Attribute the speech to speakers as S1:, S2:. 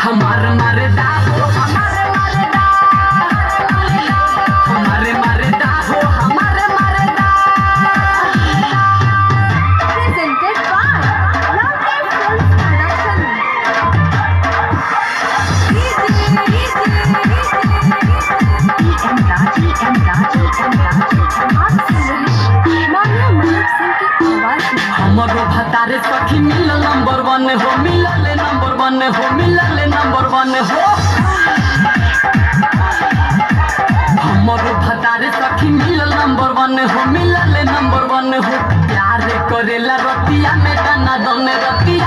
S1: हमारे मरदा हो हमारे मरदा हमारे मरदा हो हमारे मरदा
S2: Presented by Loveday Films Production. आप सुन रहे हैं मान्या मलिक सिंह की आवाज में।
S1: हमारो भतारे सखी मिलल नंबर 1 हो मिलल नंबर 1 हो मिलल नंबर 1 हो हमारो भतारे सखी मिलल नंबर 1 हो मिलल नंबर 1 हो प्यार करेला रतिया में दाना दने रतिया